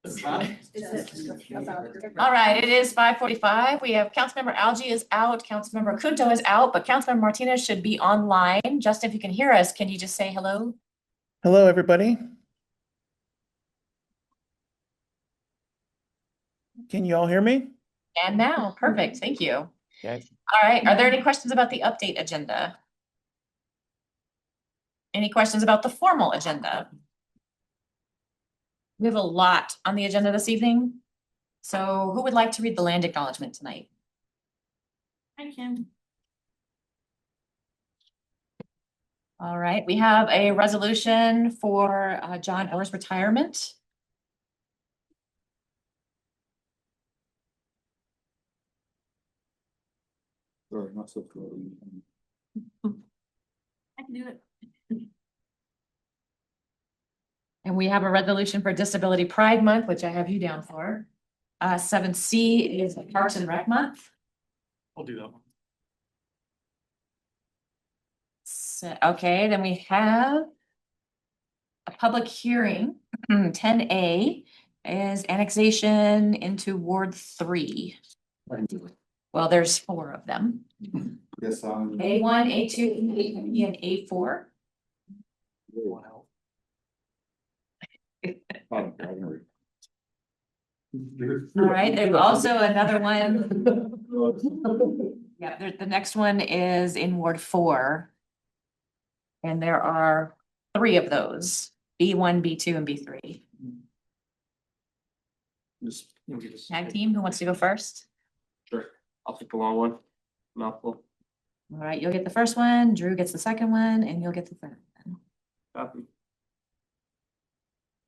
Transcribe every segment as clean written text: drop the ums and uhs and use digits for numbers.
All right, it is 5:45. We have Councilmember Algie is out, Councilmember Kunto is out, but Councilmember Martinez should be online. Justin, if you can hear us, can you just say hello? Hello, everybody. Can you all hear me? And now, perfect, thank you. Okay. All right, are there any questions about the update agenda? Any questions about the formal agenda? We have a lot on the agenda this evening. So who would like to read the land acknowledgement tonight? I can. All right, we have a resolution for John Eller's retirement. Sorry, not so cool. I can do it. And we have a resolution for Disability Pride Month, which I have you down for. 7C is Parks and Rec Month. I'll do that one. So, okay, then we have a public hearing. 10A is annexation into Ward 3. Well, there's 4 of them. Yes, A1, A2, A3, and A4. All right, there's also another one. Yeah, the next one is in Ward 4. And there are 3 of those, B1, B2, and B3. Tag team, who wants to go first? Sure, I'll take the long one. Mouthful. All right, you'll get the first one, Drew gets the second one, and you'll get the third one. Copy.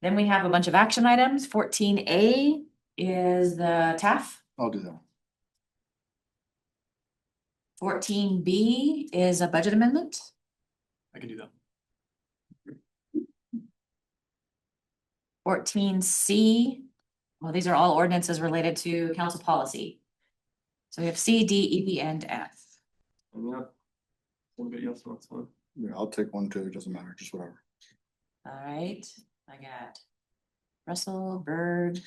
Then we have a bunch of action items. 14A is the TAF. I'll do that. 14B is a budget amendment. I can do that. 14C, well, these are all ordinances related to council policy. So we have C, D, E, and F. Yeah. Anybody else wants one? Yeah, I'll take one too. It doesn't matter, just whatever. All right, I got Russell, Bird.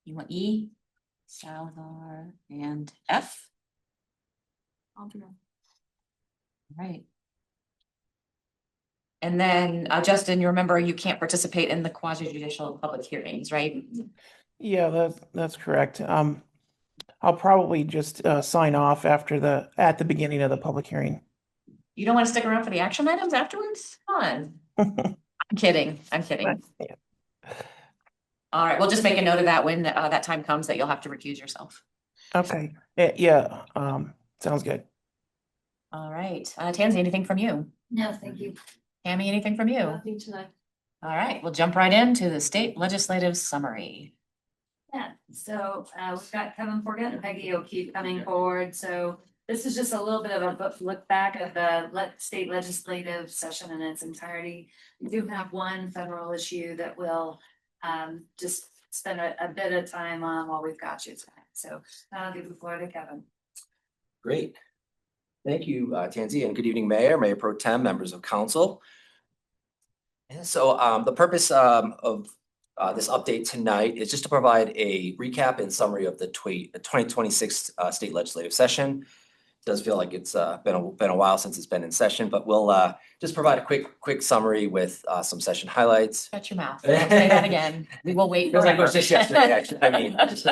You want E, Salazar, and F? I'll do it. All right. And then Justin, you remember you can't participate in the quasi judicial public hearings, right? Yeah, that's correct. I'll probably just sign off after at the beginning of the public hearing. You don't want to stick around for the action items afterwards? Come on. I'm kidding. I'm kidding. Yeah. All right, we'll just make a note of that when that time comes that you'll have to recuse yourself. Okay. Yeah. Sounds good. All right, Tansy, anything from you? No, thank you. Tammy, anything from you? Nothing tonight. All right, we'll jump right into the state legislative summary. Yeah, so we've got Kevin Forget and Peggy O'Keefe coming forward. So this is just a little bit of a look back at the state legislative session in its entirety. We do have one federal issue that we'll just spend a bit of time on while we've got you tonight. So I'll give the floor to Kevin. Great. Thank you, Tansy, and good evening, Mayor, Mayor Pro Tem, members of council. And so the purpose of this update tonight is just to provide a recap and summary of the 2026 state legislative session. It does feel like it's been a while since it's been in session, but we'll just provide a quick summary with some session highlights. Shut your mouth. Don't say that again. We will wait. Feels like it was just yesterday, actually. I mean, just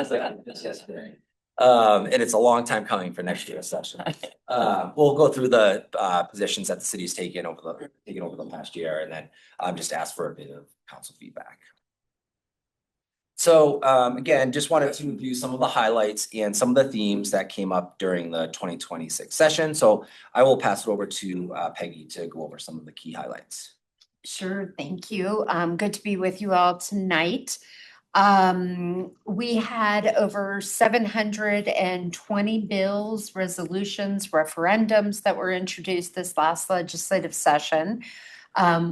yesterday. And it's a long time coming for next year's session. We'll go through the positions that the city's taken over the past year, and then just ask for a bit of council feedback. So again, just wanted to review some of the highlights and some of the themes that came up during the 2026 session. So I will pass it over to Peggy to go over some of the key highlights. Sure, thank you. Good to be with you all tonight. We had over 720 bills, resolutions, referendums that were introduced this last legislative session.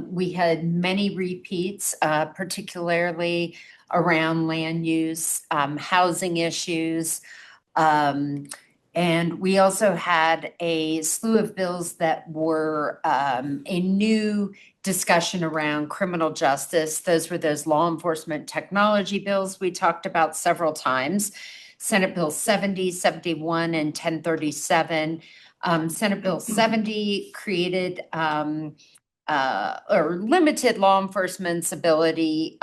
We had many repeats, particularly around land use, housing issues, And we also had a slew of bills that were a new discussion around criminal justice. Those were those law enforcement technology bills we talked about several times. Senate Bill 70, 71, and 1037. Senate Bill 70 created or limited law enforcement's ability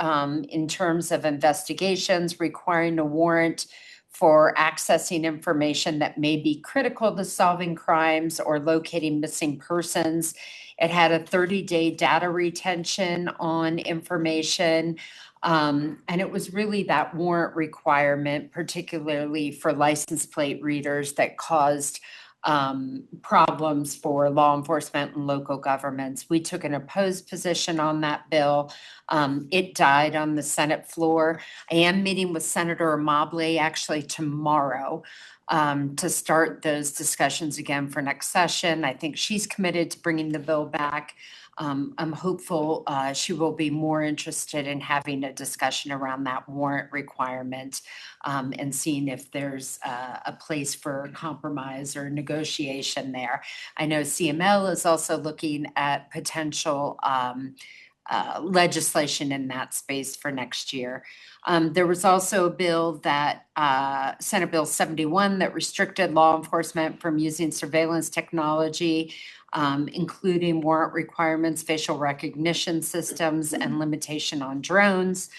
in terms of investigations, requiring a warrant for accessing information that may be critical to solving crimes or locating missing persons. It had a 30-day data retention on information. And it was really that warrant requirement, particularly for license plate readers, that caused problems for law enforcement and local governments. We took an opposed position on that bill. It died on the Senate floor. I am meeting with Senator Mobley actually tomorrow to start those discussions again for next session. I think she's committed to bringing the bill back. I'm hopeful she will be more interested in having a discussion around that warrant requirement and seeing if there's a place for compromise or negotiation there. I know CML is also looking at potential legislation in that space for next year. There was also a bill that Senate Bill 71 that restricted law enforcement from using surveillance technology, including warrant requirements, facial recognition systems, and limitation on drones.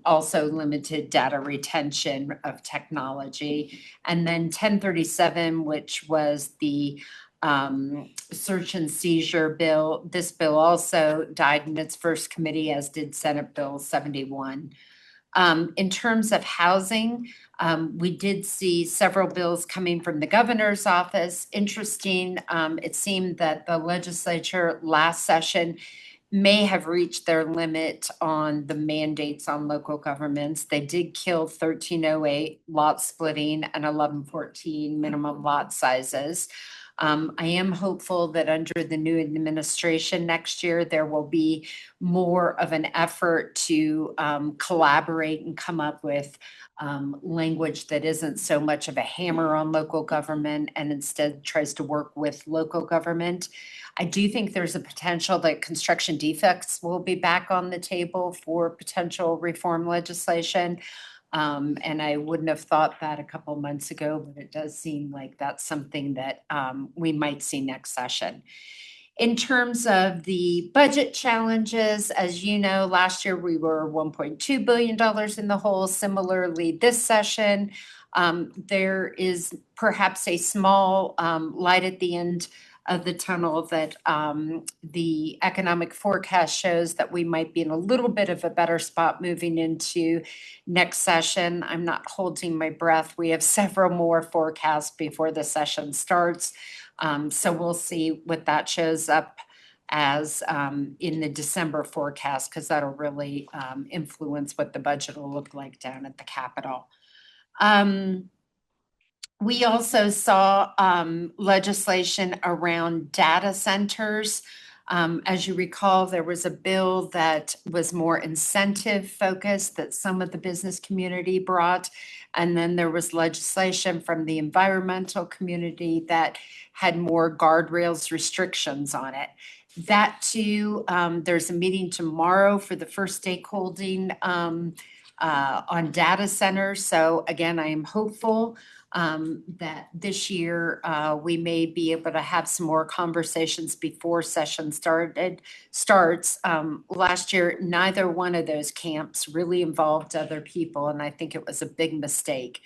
Also limited data retention of technology. And then 1037, which was the search and seizure bill. This bill also died in its first committee, as did Senate Bill 71. In terms of housing, we did see several bills coming from the governor's office. Interesting, it seemed that the legislature last session may have reached their limit on the mandates on local governments. They did kill 1308 lot splitting and 1114 minimum lot sizes. I am hopeful that under the new administration next year, there will be more of an effort to collaborate and come up with language that isn't so much of a hammer on local government and instead tries to work with local government. I do think there's a potential that construction defects will be back on the table for potential reform legislation. And I wouldn't have thought that a couple months ago, but it does seem like that's something that we might see next session. In terms of the budget challenges, as you know, last year we were $1.2 billion in the hole. Similarly, this session, there is perhaps a small light at the end of the tunnel that the economic forecast shows that we might be in a little bit of a better spot moving into next session. I'm not holding my breath. We have several more forecasts before the session starts. So we'll see what that shows up as in the December forecast, because that'll really influence what the budget will look like down at the Capitol. We also saw legislation around data centers. As you recall, there was a bill that was more incentive focused that some of the business community brought. And then there was legislation from the environmental community that had more guardrails restrictions on it. That too, there's a meeting tomorrow for the first stakeholding on data centers. So again, I am hopeful that this year we may be able to have some more conversations before session starts. Last year, neither one of those camps really involved other people, and I think it was a big mistake.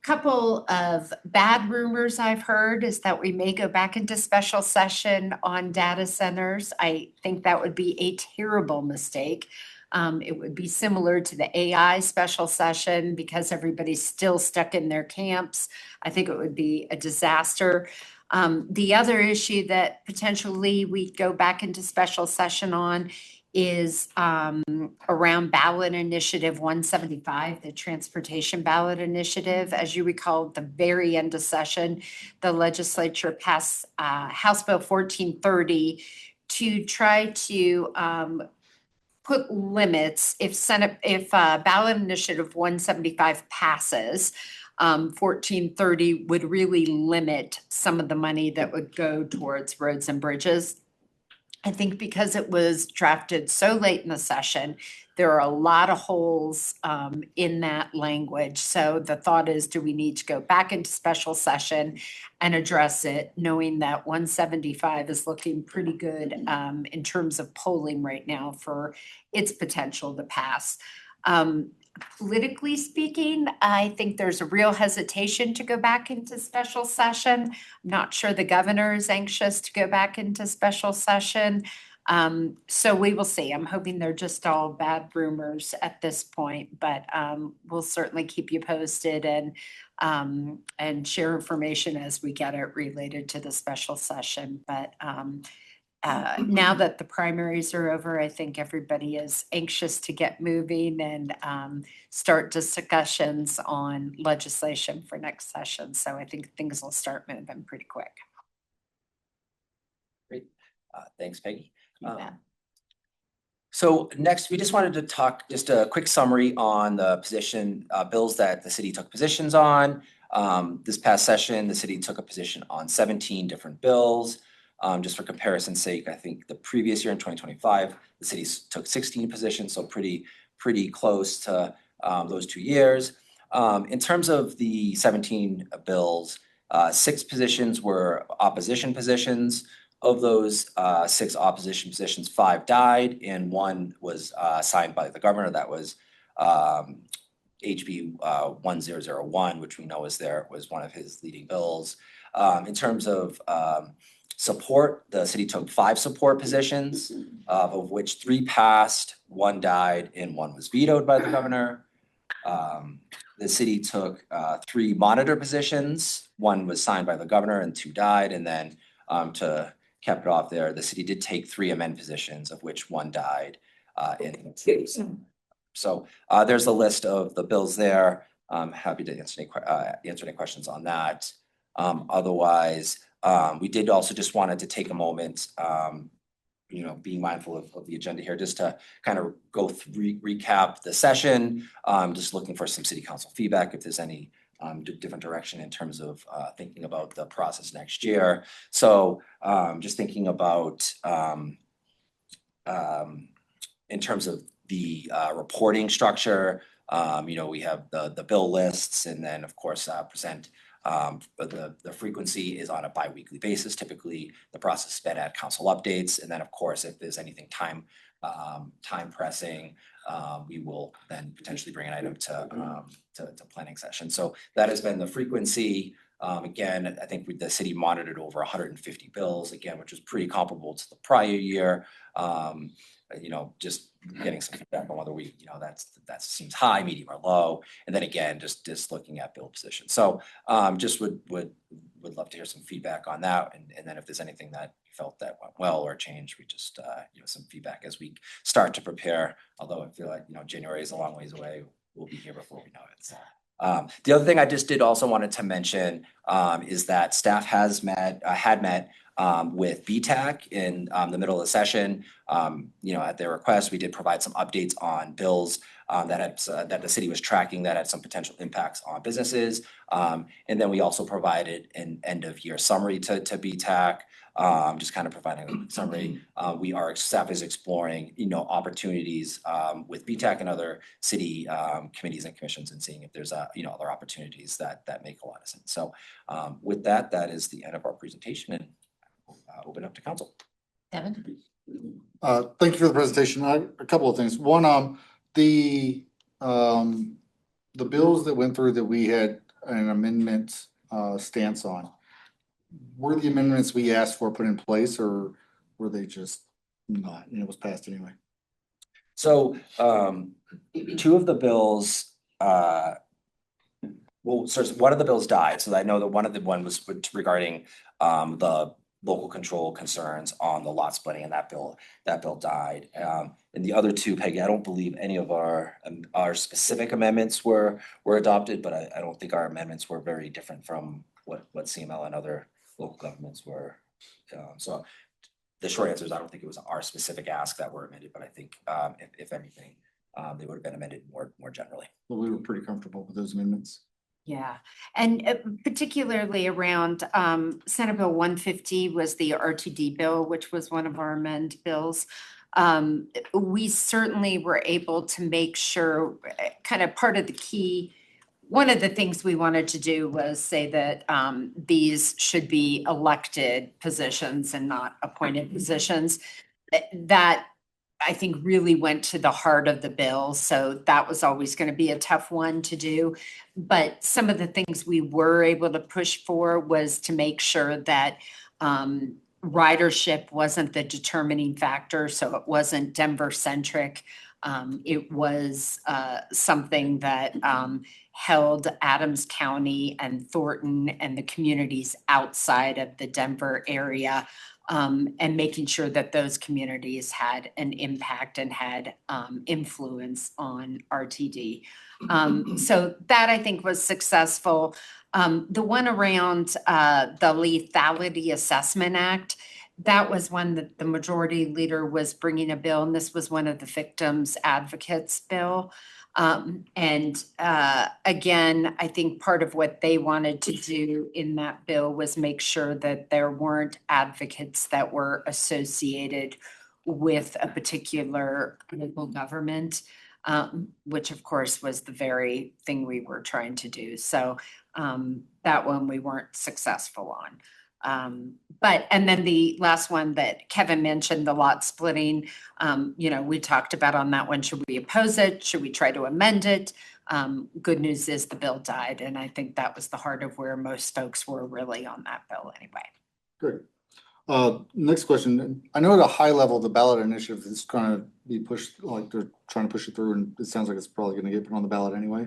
Couple of bad rumors I've heard is that we may go back into special session on data centers. I think that would be a terrible mistake. It would be similar to the AI special session because everybody's still stuck in their camps. I think it would be a disaster. The other issue that potentially we go back into special session on is around ballot initiative 175, the transportation ballot initiative. As you recall, at the very end of session, the legislature passed House Bill 1430 to try to put limits if ballot initiative 175 passes. 1430 would really limit some of the money that would go towards roads and bridges. I think because it was drafted so late in the session, there are a lot of holes in that language. So the thought is, do we need to go back into special session and address it, knowing that 175 is looking pretty good in terms of polling right now for its potential to pass. Politically speaking, I think there's a real hesitation to go back into special session. I'm not sure the governor is anxious to go back into special session. So we will see. I'm hoping they're just all bad rumors at this point, but we'll certainly keep you posted and share information as we get it related to the special session. But now that the primaries are over, I think everybody is anxious to get moving and start discussions on legislation for next session. So I think things will start moving pretty quick. Great. Thanks, Peggy. You bet. So next, we just wanted to talk just a quick summary on the position bills that the city took positions on. This past session, the city took a position on 17 different bills. Just for comparison's sake, I think the previous year in 2025, the city took 16 positions, so pretty close to those 2 years. In terms of the 17 bills, 6 positions were opposition positions. Of those 6 opposition positions, 5 died and 1 was signed by the governor. That was HB 1001, which we know was one of his leading bills. In terms of support, the city took 5 support positions, of which 3 passed, 1 died, and 1 was vetoed by the governor. The city took 3 monitor positions. 1 was signed by the governor and 2 died. And then to cap it off there, the city did take 3 amend positions, of which 1 died. So there's a list of the bills there. I'm happy to answer any questions on that. Otherwise, we did also just wanted to take a moment, being mindful of the agenda here, just to kind of go through, recap the session, just looking for some city council feedback if there's any different direction in terms of thinking about the process next year. So just thinking about in terms of the reporting structure, we have the bill lists and then of course present. But the frequency is on a bi-weekly basis. Typically, the process is been at council updates. And then, of course, if there's anything time pressing, we will then potentially bring an item to planning session. So that has been the frequency. Again, I think the city monitored over 150 bills, again, which was pretty comparable to the prior year. Just getting some feedback on whether that seems high, medium, or low. And then again, just looking at bill positions. So just would love to hear some feedback on that. And then if there's anything that you felt that went well or changed, we just some feedback as we start to prepare. Although I feel like January is a long ways away, we'll be here before we know it. So. The other thing I just did also wanted to mention is that staff had met with BTAC in the middle of the session. At their request, we did provide some updates on bills that the city was tracking that had some potential impacts on businesses. And then we also provided an end of year summary to BTAC. Just kind of providing a summary. Staff is exploring, opportunities with BTAC and other city committees and commissions and seeing if there's other opportunities that make a lot of sense. So with that is the end of our presentation, and we'll open up to council. Devin? Thank you for the presentation. A couple of things. One, the bills that went through that we had an amendment stance on, were the amendments we asked for put in place, or were they just not, and it was passed anyway? So 2 of the bills, one of the bills died. So I know that one was regarding the local control concerns on the lot splitting, and that bill died. And the other 2, Peggy, I don't believe any of our specific amendments were adopted, but I don't think our amendments were very different from what CML and other local governments were. So the short answer is I don't think it was our specific ask that were amended, but I think if anything, they would have been amended more generally. Well, we were pretty comfortable with those amendments. Yeah, and particularly around Senate Bill 150 was the RTD bill, which was one of our amend bills. We certainly were able to make sure, kind of part of the key, one of the things we wanted to do was say that these should be elected positions and not appointed positions. That I think really went to the heart of the bill, so that was always going to be a tough one to do. But some of the things we were able to push for was to make sure that ridership wasn't the determining factor, so it wasn't Denver centric. It was something that held Adams County and Thornton and the communities outside of the Denver area, and making sure that those communities had an impact and had influence on RTD. So that I think was successful. The one around the Lethality Assessment Act, that was one that the majority leader was bringing a bill, and this was one of the victims advocates bill. And again, I think part of what they wanted to do in that bill was make sure that there weren't advocates that were associated with a particular local government, which of course was the very thing we were trying to do. So that one we weren't successful on. But, and then the last one that Kevin mentioned, the lot splitting, we talked about on that one, should we oppose it? Should we try to amend it? Good news is the bill died, and I think that was the heart of where most folks were really on that bill anyway. Great. Next question. I know at a high level, the ballot initiative is going to be pushed, like they're trying to push it through, and it sounds like it's probably going to get put on the ballot anyway.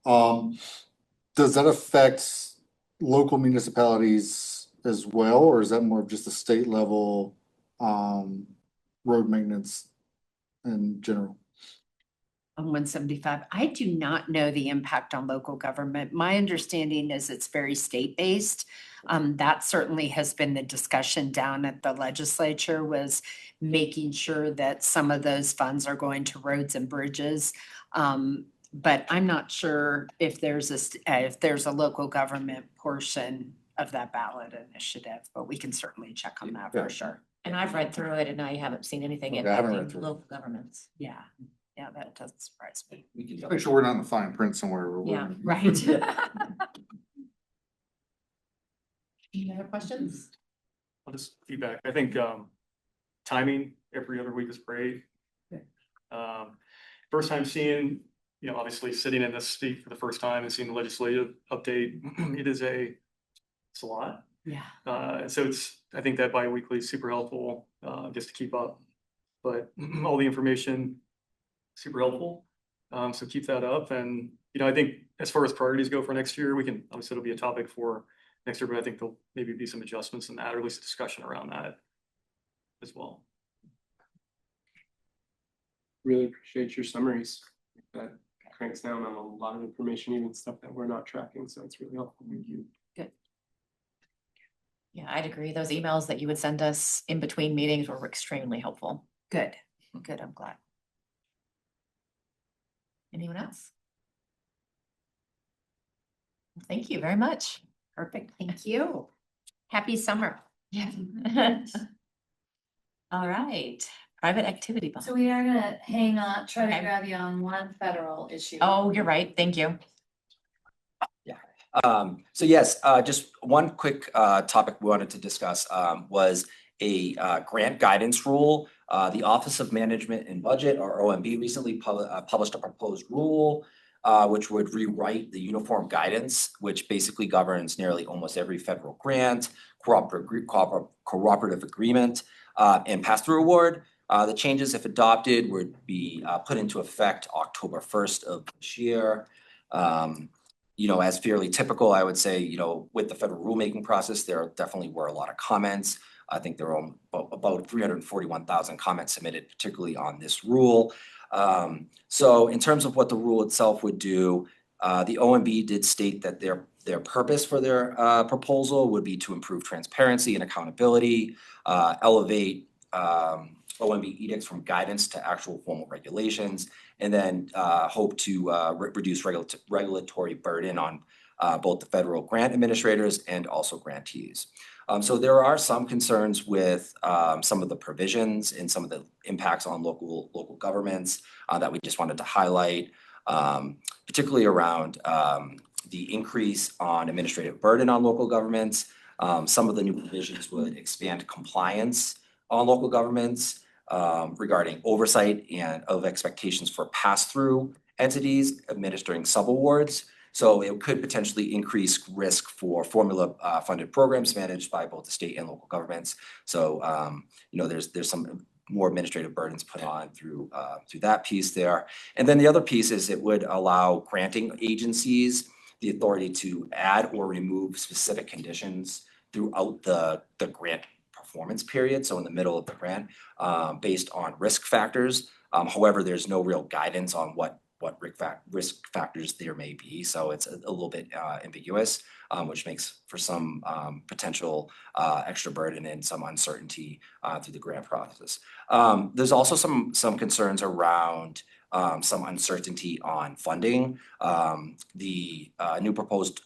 Does that affect local municipalities as well, or is that more of just a state level road maintenance in general? On 175, I do not know the impact on local government. My understanding is it's very state-based. That certainly has been the discussion down at the legislature, was making sure that some of those funds are going to roads and bridges. But I'm not sure if there's a local government portion of that ballot initiative, but we can certainly check on that for sure. And I've read through it and I haven't seen anything Okay, I haven't read impacting through it. local governments. Yeah, that doesn't surprise me. We can Make sure we're not in the fine print somewhere. where Yeah, we're- right. Any other questions? I'll just feedback. I think timing every other week is great. First time seeing, obviously sitting in this seat for the first time and seeing the legislative update, it's a lot. Yeah. So I think that bi-weekly is super helpful just to keep up. But all the information, super helpful. So keep that up. And, I think as far as priorities go for next year, obviously it'll be a topic for next year, but I think there'll maybe be some adjustments in that, or at least a discussion around that as well. Really appreciate your summaries. That cranks down on a lot of information, even stuff that we're not tracking. So it's really helpful. Thank you. Yeah, I'd agree. Those emails that you would send us in between meetings were extremely helpful. Good, I'm glad. Anyone else? Thank you very much. Perfect, thank you. Happy summer. Yeah. All right, private activity bond. So we are gonna try Okay. to grab you on one federal issue. Oh, you're right. Thank you. So yes, just one quick topic we wanted to discuss was a grant guidance rule. The Office of Management and Budget, or OMB, recently published a proposed rule which would rewrite the uniform guidance, which basically governs nearly almost every federal grant, cooperative agreement, and pass-through award. The changes, if adopted, would be put into effect October 1st of this year. As fairly typical, I would say, with the federal rulemaking process, there definitely were a lot of comments. I think there were about 341,000 comments submitted, particularly on this rule. So in terms of what the rule itself would do, the OMB did state that their purpose for their proposal would be to improve transparency and accountability, elevate OMB edicts from guidance to actual formal regulations, and then hope to reduce regulatory burden on both the federal grant administrators and also grantees. So there are some concerns with some of the provisions and some of the impacts on local governments that we just wanted to highlight, particularly around the increase on administrative burden on local governments. Some of the new provisions would expand compliance on local governments regarding oversight and of expectations for pass-through entities administering subawards. So it could potentially increase risk for formula funded programs managed by both the state and local governments. So there's some more administrative burdens put on through that piece there. And then the other piece is it would allow granting agencies the authority to add or remove specific conditions throughout the grant performance period, so in the middle of the grant, based on risk factors. However, there's no real guidance on what risk factors there may be, so it's a little bit ambiguous, which makes for some potential extra burden and some uncertainty through the grant process. There's also some concerns around some uncertainty on funding. The new proposed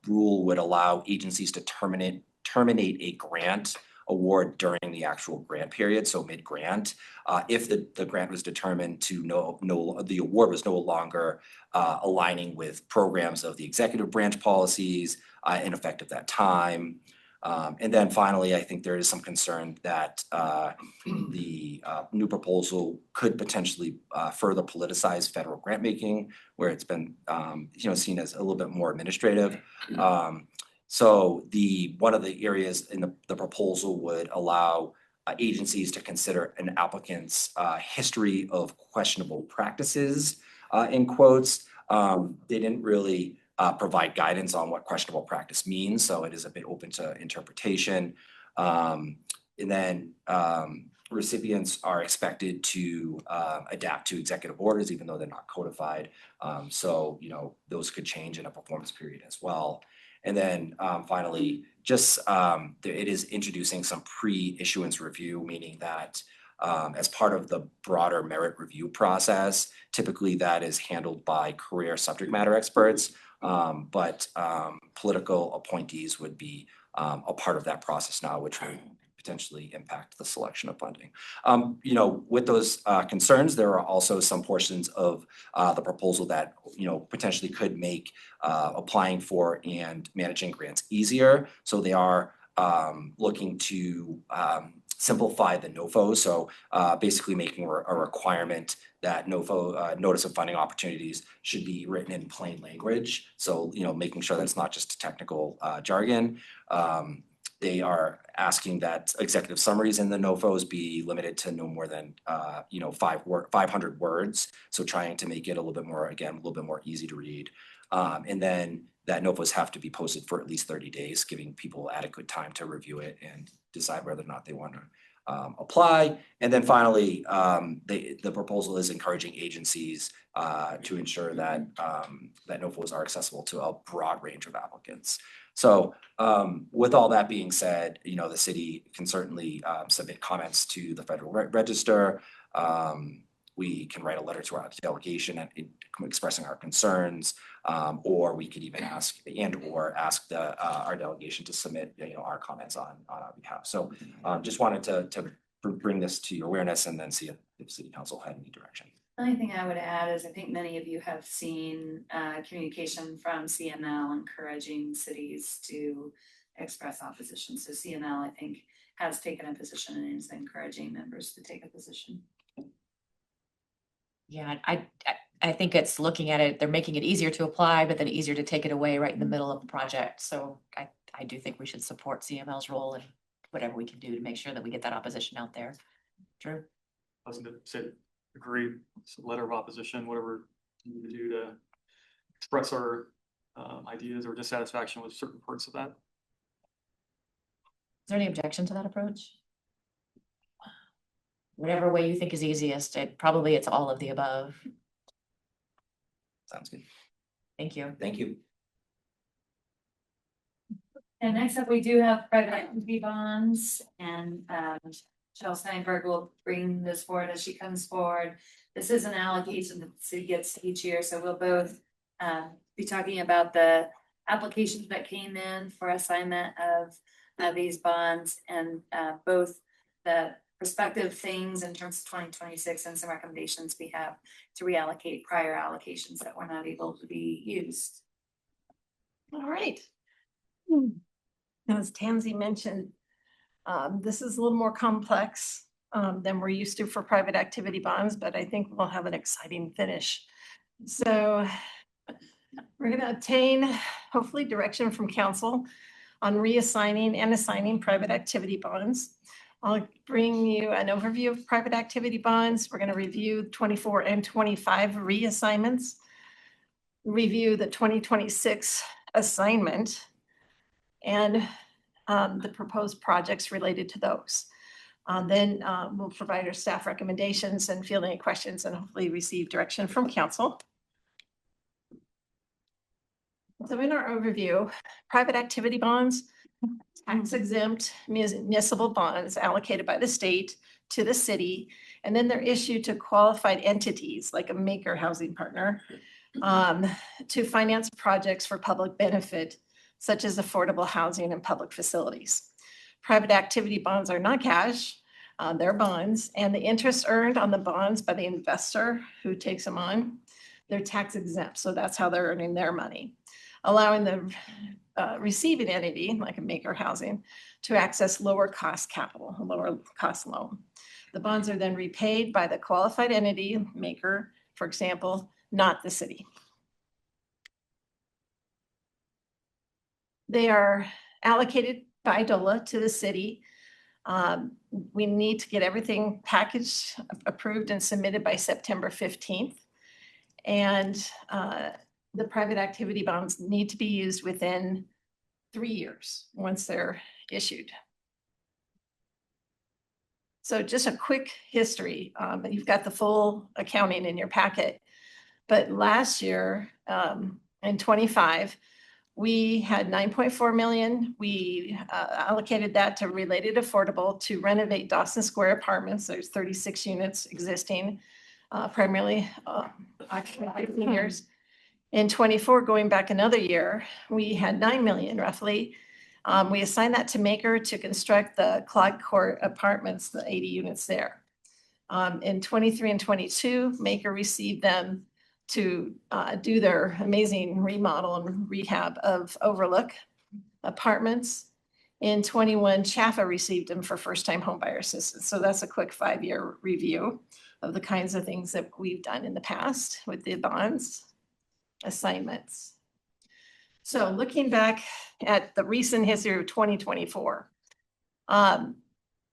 rule would allow agencies to terminate a grant award during the actual grant period, so mid-grant, if the grant was determined to the award was no longer aligning with programs of the executive branch policies in effect at that time. And then finally, I think there is some concern that the new proposal could potentially further politicize federal grant making, where it's been seen as a little bit more administrative. So one of the areas in the proposal would allow agencies to consider an applicant's history of questionable practices, in quotes. They didn't really provide guidance on what questionable practice means, so it is a bit open to interpretation. And then recipients are expected to adapt to executive orders, even though they're not codified. So those could change in a performance period as well. And then finally, just it is introducing some pre-issuance review, meaning that as part of the broader merit review process, typically that is handled by career subject matter experts, but political appointees would be a part of that process now, which would potentially impact the selection of funding. With those concerns, there are also some portions of the proposal that potentially could make applying for and managing grants easier. So they are looking to simplify the NOFO. So basically making a requirement that NOFO, notice of funding opportunities, should be written in plain language. So making sure that's not just technical jargon. They are asking that executive summaries in the NOFOs be limited to no more than 500 words. So trying to make it a little bit more easy to read. And then that NOFOs have to be posted for at least 30 days, giving people adequate time to review it and decide whether or not they want to apply. And then finally, the proposal is encouraging agencies to ensure that that NOFOs are accessible to a broad range of applicants. So with all that being said, the city can certainly submit comments to the Federal Register. We can write a letter to our delegation expressing our concerns, or we could even ask our delegation to submit our comments on our behalf. So just wanted to bring this to your awareness and then see if City Council had any direction. The only thing I would add is I think many of you have seen communication from CML encouraging cities to express opposition. So CML, I think, has taken a position and is encouraging members to take a position. Yeah, I think it's looking at it, they're making it easier to apply, but then easier to take it away right in the middle of the project. So I do think we should support CML's role and whatever we can do to make sure that we get that opposition out there. Drew? I was going to say, agree, it's a letter of opposition, whatever we need to do to express our ideas or dissatisfaction with certain parts of that. Is there any objection to that approach? Whatever way you think is easiest, it's all of the above. Sounds good. Thank you. Thank you. And next up, we do have private equity bonds, and Cheryl Steinberg will bring this forward as she comes forward. This is an allocation that the city gets each year, so we'll both be talking about the applications that came in for assignment of these bonds and both the prospective things in terms of 2026 and some recommendations we have to reallocate prior allocations that were not able to be used. All right. As Tansy mentioned, this is a little more complex than we're used to for private activity bonds, but I think we'll have an exciting finish. So we're going to obtain hopefully direction from council on reassigning and assigning private activity bonds. I'll bring you an overview of private activity bonds. We're going to review 24 and 25 reassignments, review the 2026 assignment, and the proposed projects related to those. Then we'll provide our staff recommendations and field any questions and hopefully receive direction from council. So in our overview, private activity bonds, tax exempt municipal bonds allocated by the state to the city, and then they're issued to qualified entities like a maker housing partner to finance projects for public benefit, such as affordable housing and public facilities. Private activity bonds are not cash, they're bonds, and the interest earned on the bonds by the investor who takes them on, they're tax exempt, so that's how they're earning their money, allowing the receiving entity, like a maker housing, to access lower cost capital, a lower cost loan. The bonds are then repaid by the qualified entity, maker, for example, not the city. They are allocated by DOLA to the city. We need to get everything packaged, approved, and submitted by September 15th. And the private activity bonds need to be used within 3 years once they're issued. So just a quick history. You've got the full accounting in your packet. But last year, in 25, we had 9.4 million. We allocated that to related affordable to renovate Dawson Square apartments. There's 36 units existing, primarily occupied by seniors. In 24, going back another year, we had 9 million roughly. We assigned that to Maker to construct the Clyde Court apartments, the 80 units there. In 23 and 22, Maker received them to do their amazing remodel and rehab of Overlook apartments. In 21, Chaffa received them for first-time homebuyer assistance. So that's a quick 5-year review of the kinds of things that we've done in the past with the bonds assignments. So looking back at the recent history of 2024,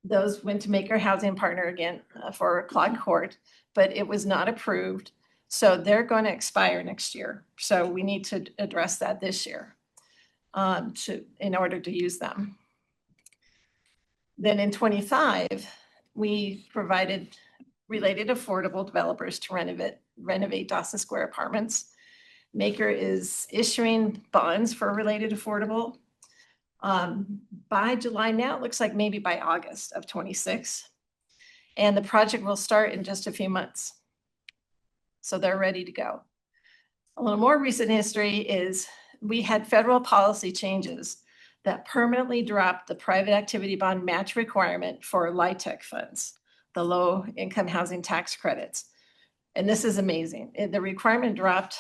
those went to Maker Housing Partner again for Clyde Court, but it was not approved. So they're going to expire next year. So we need to address that this year in order to use them. Then in 25, we provided related affordable developers to renovate Dawson Square apartments. Maker is issuing bonds for related affordable. By July now, it looks like maybe by August of 26. And the project will start in just a few months. So they're ready to go. A little more recent history is we had federal policy changes that permanently dropped the private activity bond match requirement for LIHTC funds, the low income housing tax credits. And this is amazing. The requirement dropped.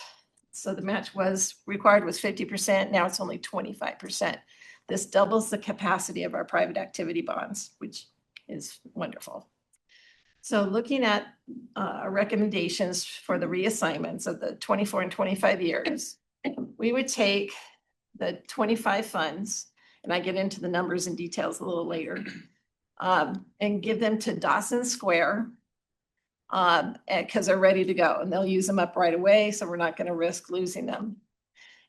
So the match was required was 50%. Now it's only 25%. This doubles the capacity of our private activity bonds, which is wonderful. So looking at our recommendations for the reassignments of the 24 and 25 years, we would take the 25 funds, and I get into the numbers and details a little later, and give them to Dawson Square because they're ready to go and they'll use them up right away. So we're not going to risk losing them.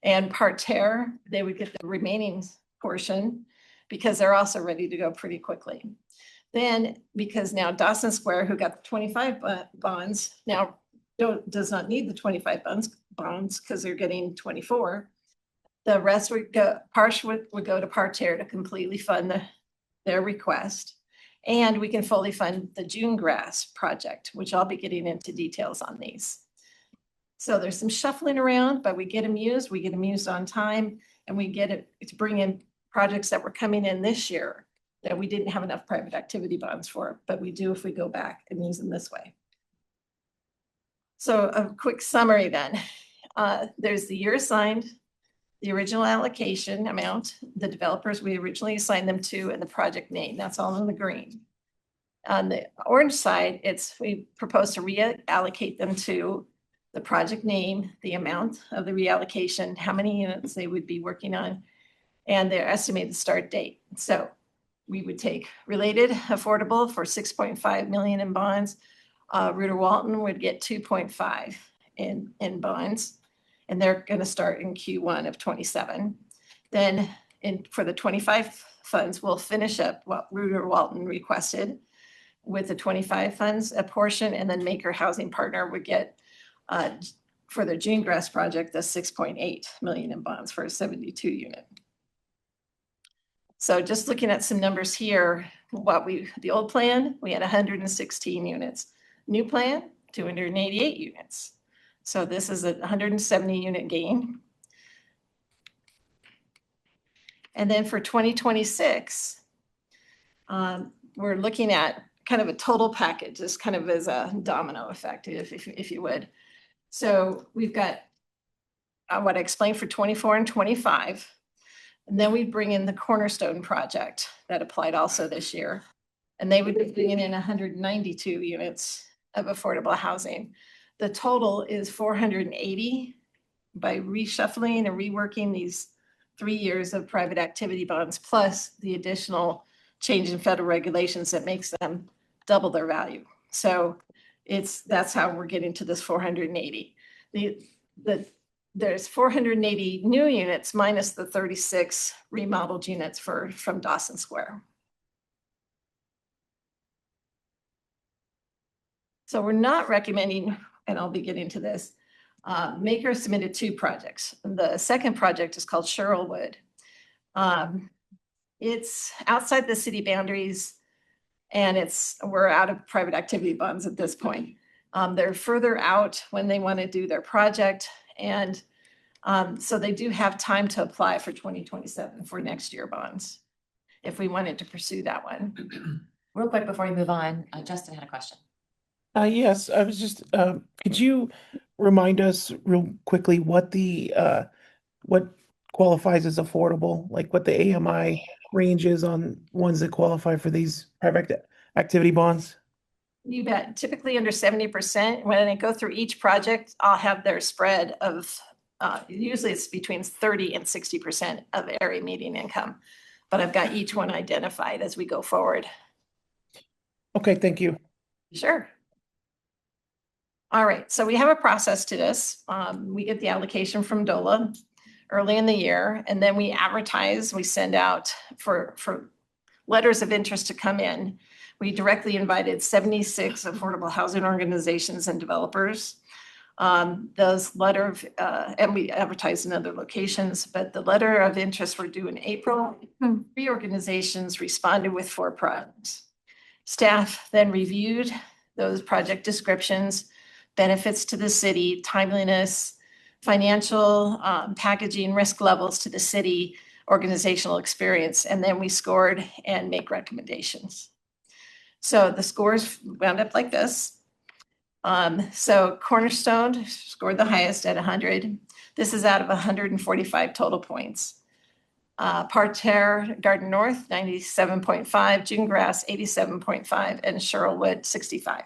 And Parterre, they would get the remaining portion because they're also ready to go pretty quickly. Then, because now Dawson Square, who got the 25 bonds, now does not need the 25 bonds because they're getting 24. The rest would go, would go to Parterre to completely fund their request. And we can fully fund the June Grass project, which I'll be getting into details on these. So there's some shuffling around, but we get them used on time. and we get it to bring in projects that were coming in this year that we didn't have enough private activity bonds for, but we do if we go back and use them this way. So a quick summary then. There's the year assigned, the original allocation amount, the developers we originally assigned them to, and the project name. That's all in the green. On the orange side, we propose to reallocate them to the project name, the amount of the reallocation, how many units they would be working on, and their estimated start date. So we would take related affordable for 6.5 million in bonds. Reuter Walton would get 2.5 in bonds, and they're going to start in Q1 of 27. Then for the 25 funds, we'll finish up what Reuter Walton requested with the 25 funds, a portion, and then Maker Housing Partner would get for the June Grass project, the 6.8 million in bonds for a 72 unit. So just looking at some numbers here, the old plan, we had 116 units. New plan, 288 units. So this is a 170 unit gain. And then for 2026, we're looking at kind of a total package, just kind of as a domino effect, if you would. So we've got what I explained for 24 and 25. And then we bring in the Cornerstone project that applied also this year. And they would be bringing in 192 units of affordable housing. The total is 480 by reshuffling and reworking these 3 years of private activity bonds, plus the additional change in federal regulations that makes them double their value. So that's how we're getting to this 480. There's 480 new units minus the 36 remodeled units from Dawson Square. So we're not recommending, and I'll be getting to this, Maker submitted 2 projects. The second project is called Sherylwood. It's outside the city boundaries, and we're out of private activity bonds at this point. They're further out when they want to do their project, and so they do have time to apply for 2027 for next year bonds, if we wanted to pursue that one. Real quick before we move on, Justin had a question. Yes, I was just, could you remind us real quickly what what qualifies as affordable, like what the AMI range is on ones that qualify for these private activity bonds? You bet. Typically under 70%. When I go through each project, I'll have their spread of, usually it's between 30 and 60% of area median income. But I've got each one identified as we go forward. Okay, thank you. Sure. All right, so we have a process to this. We get the allocation from DOLA early in the year, and then we advertise, we send out for letters of interest to come in. We directly invited 76 affordable housing organizations and developers. And we advertised in other locations, but the letter of interest were due in April. 3 organizations responded with 4 projects. Staff then reviewed those project descriptions, benefits to the city, timeliness, financial, packaging, risk levels to the city, organizational experience, and then we scored and make recommendations. So the scores wound up like this. So Cornerstone scored the highest at 100. This is out of 145 total points. Parterre Garden North, 97.5, June Grass, 87.5, and Sherylwood, 65.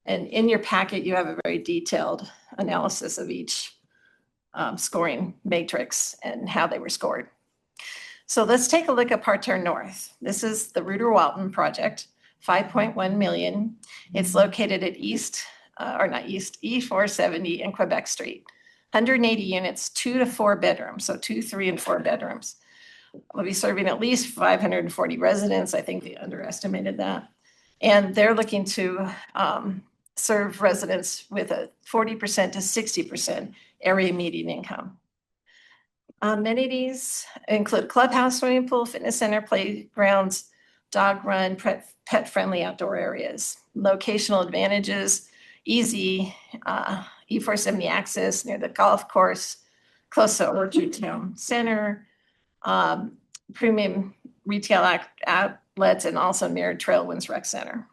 And in your packet, you have a very detailed analysis of each scoring matrix and how they were scored. So let's take a look at Parterre North. This is the Reuter Walton project, 5.1 million. It's located at E470 and Quebec Street. 180 units, 2 to 4 bedrooms, so 2, 3, and 4 bedrooms. We'll be serving at least 540 residents. I think they underestimated that. And they're looking to serve residents with a 40% to 60% area median income. Amenities include clubhouse, swimming pool, fitness center, playgrounds, dog run, pet-friendly outdoor areas. Locational advantages, easy E470 access near the golf course, close to Orchard Town Center, premium retail outlets, and also near Trailwinds Rec Center.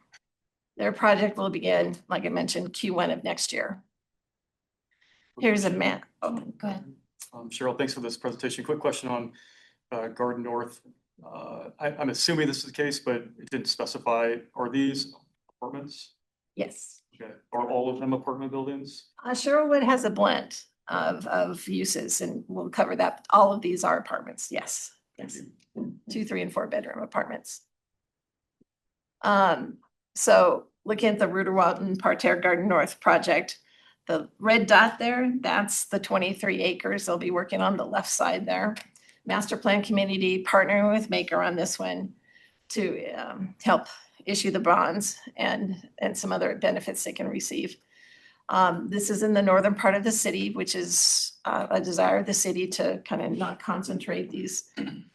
Their project will begin, like I mentioned, Q1 of next year. Here's a map. Oh, go ahead. Cheryl, thanks for this presentation. Quick question on Garden North. I'm assuming this is the case, but it didn't specify, are these apartments? Yes. Okay. Are all of them apartment buildings? Sherwood has a blend of uses, and we'll cover that. All of these are apartments. Yes. Yes. 2, 3, and 4 bedroom apartments. So looking at the Ruderwalden Parterre Garden North project, the red dot there, that's the 23 acres. They'll be working on the left side there. Master Plan Community partnering with Maker on this one to help issue the bonds and some other benefits they can receive. This is in the northern part of the city, which is a desire of the city to kind of not concentrate these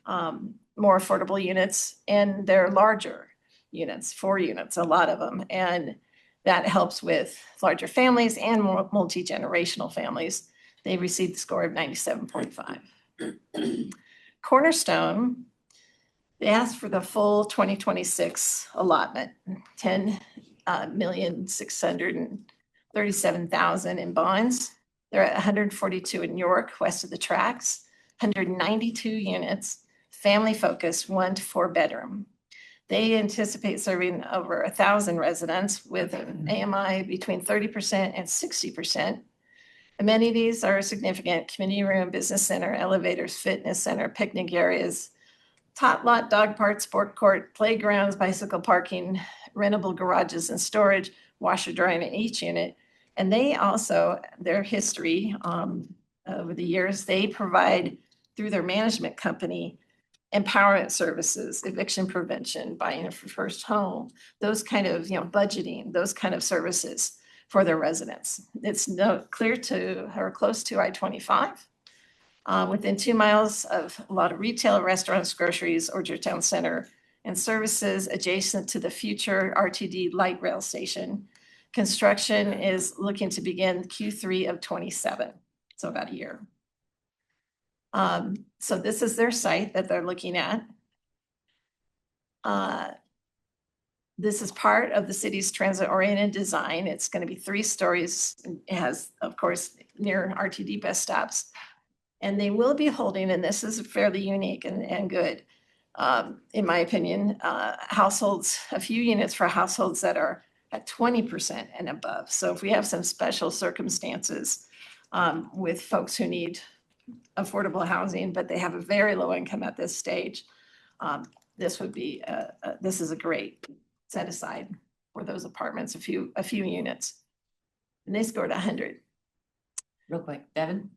more affordable units, and they're larger units, 4 units, a lot of them. And that helps with larger families and more multi-generational families. They received the score of 97.5. Cornerstone, they asked for the full 2026 allotment, 10,637,000 in bonds. They're at 142 in York, west of the tracks, 192 units, family focused, 1 to 4 bedroom. They anticipate serving over 1,000 residents with an AMI between 30% and 60%. Amenities are significant: community room, business center, elevators, fitness center, picnic areas, tot lot, dog park, sport court, playgrounds, bicycle parking, rentable garages and storage, washer drying in each unit. And they also, their history over the years, they provide through their management company empowerment services, eviction prevention, buying a first home, those kind of, budgeting, those kind of services for their residents. It's clear to or close to I-25. Within 2 miles of a lot of retail, restaurants, groceries, Orchard Town Center, and services adjacent to the future RTD light rail station. Construction is looking to begin Q3 of 27, so about a year. So this is their site that they're looking at. This is part of the city's transit-oriented design. It's going to be 3 stories. It has, of course, near RTD bus stops. And they will be holding, and this is fairly unique and good, in my opinion, households, a few units for households that are at 20% and above. So if we have some special circumstances with folks who need affordable housing, but they have a very low income at this stage, this would be, this is a great set aside for those apartments, a few units. And they scored 100. Real quick, Devin?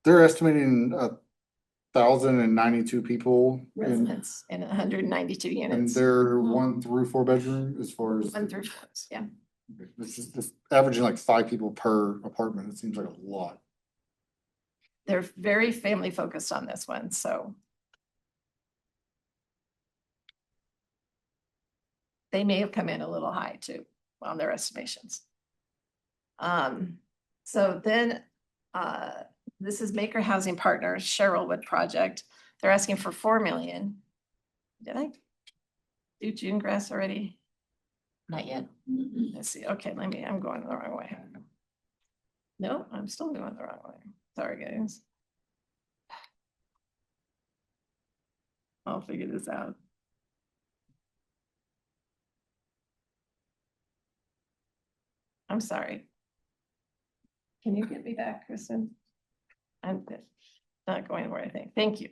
They're estimating 1,092 people Residents and 192 and units. they're 1 through 4 bedroom as far as. 1 through 4, yeah. This is this averaging like 5 people per apartment. It seems like a lot. They're very family focused on this one, so. They may have come in a little high too on their estimations. So then this is Maker Housing Partners, Sherwood project. They're asking for 4 million. Did I do June grass already? Not yet. Let's see. Okay, I'm going the wrong way. No, I'm still going the wrong way. Sorry, guys. I'll figure this out. I'm sorry. Can you get me back, Kristen? I'm not going where I think. Thank you.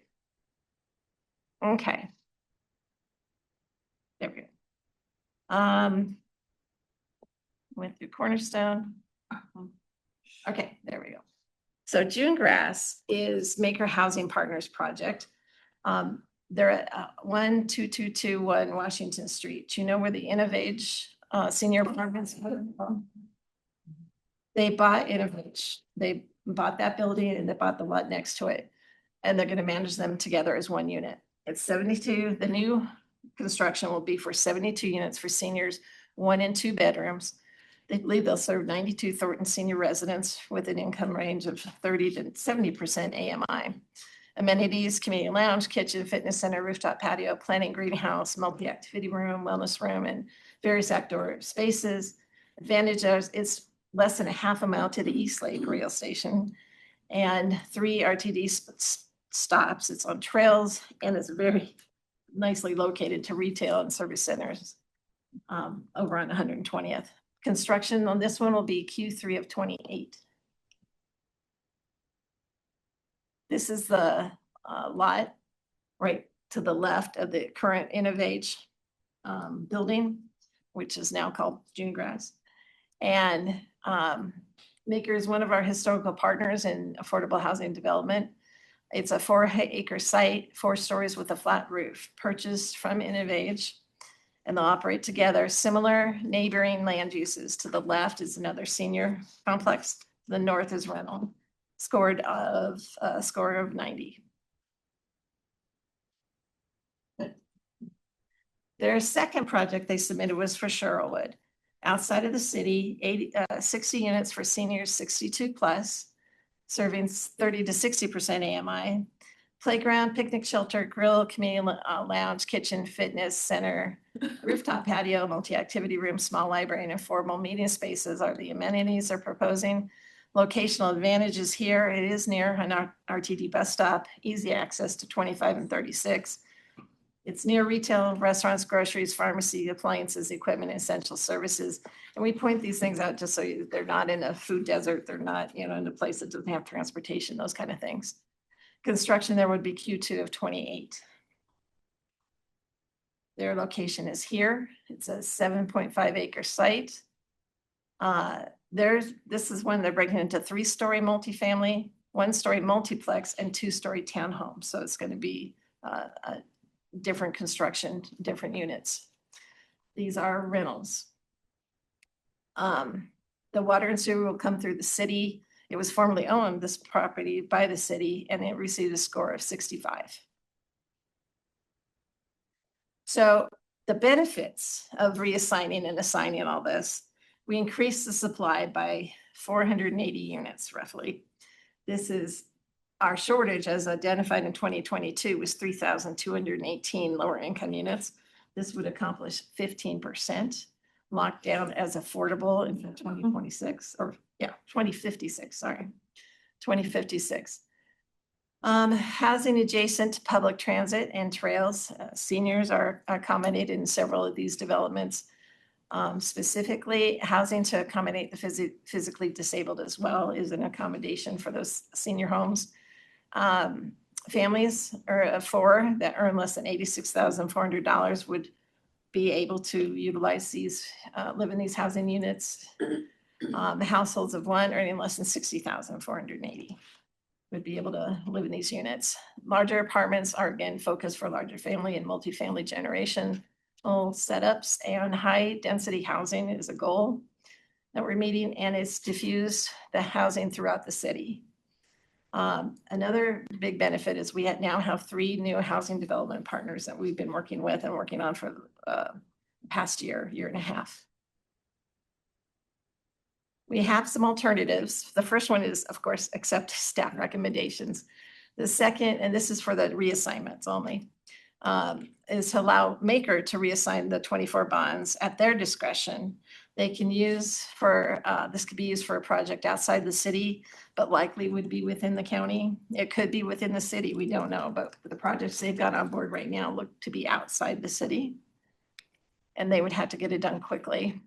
Okay. There we go. Went through Cornerstone. Okay, there we go. So June Grass is Maker Housing Partners project. They're at 12221 Washington Street. Do you know where the Innovage senior apartments are? They bought Innovage. They bought that building and they bought the lot next to it. And they're going to manage them together as 1 unit. It's 72. The new construction will be for 72 units for seniors, 1 and 2 bedrooms. They believe they'll serve 92 Thornton senior residents with an income range of 30 to 70% AMI. Amenities, community lounge, kitchen, fitness center, rooftop patio, planning greenhouse, multi-activity room, wellness room, and various outdoor spaces. Advantage is it's less than a half a mile to the East Lake Rail Station and 3 RTD stops. It's on trails and it's very nicely located to retail and service centers over on 120th. Construction on this one will be Q3 of 28. This is the lot right to the left of the current InnovAge building, which is now called June Grass. And Maker is one of our historical partners in affordable housing development. It's a 4-acre site, 4 stories with a flat roof, purchased from InnovAge, and they'll operate together. Similar neighboring land uses. To the left is another senior complex. The north is rental. Score of 90. Their second project they submitted was for Sherwood. Outside of the city, 60 units for seniors 62 plus, serving 30 to 60% AMI. Playground, picnic shelter, grill, community lounge, kitchen, fitness center, rooftop patio, multi-activity room, small library, and informal meeting spaces are the amenities they're proposing. Locational advantages here. It is near an RTD bus stop, easy access to 25 and 36. It's near retail, restaurants, groceries, pharmacy, appliances, equipment, essential services. And we point these things out just so they're not in a food desert. They're not, in a place that doesn't have transportation, those kind of things. Construction there would be Q2 of 28. Their location is here. It's a 7.5 acre site. This is when they're breaking into 3-story multifamily, 1-story multiplex, and 2-story townhomes. So it's going to be a different construction, different units. These are rentals. The water and sewer will come through the city. It was formerly owned, this property, by the city, and it received a score of 65. So the benefits of reassigning and assigning all this, we increased the supply by 480 units roughly. This is our shortage as identified in 2022 was 3,218 lower income units. This would accomplish 15% locked down as affordable in 2026 or 2056, sorry, 2056. Housing adjacent to public transit and trails. Seniors are accommodated in several of these developments. Specifically, housing to accommodate the physically disabled as well is an accommodation for those senior homes. Families of 4 that earn less than $86,400 would be able to utilize these, live in these housing units. The households of 1 earning less than $60,480 would be able to live in these units. Larger apartments are again focused for larger family and multifamily generation setups, and high density housing is a goal that we're meeting, and it's diffused the housing throughout the city. Another big benefit is we now have 3 new housing development partners that we've been working with and working on for the past year and a half. We have some alternatives. The first one is, of course, accept staff recommendations. The second, and this is for the reassignments only, is to allow Maker to reassign the 24 bonds at their discretion. They can use for, this could be used for a project outside the city, but likely would be within the county. It could be within the city, we don't know, but the projects they've got on board right now look to be outside the city. And they would have to get it done quickly.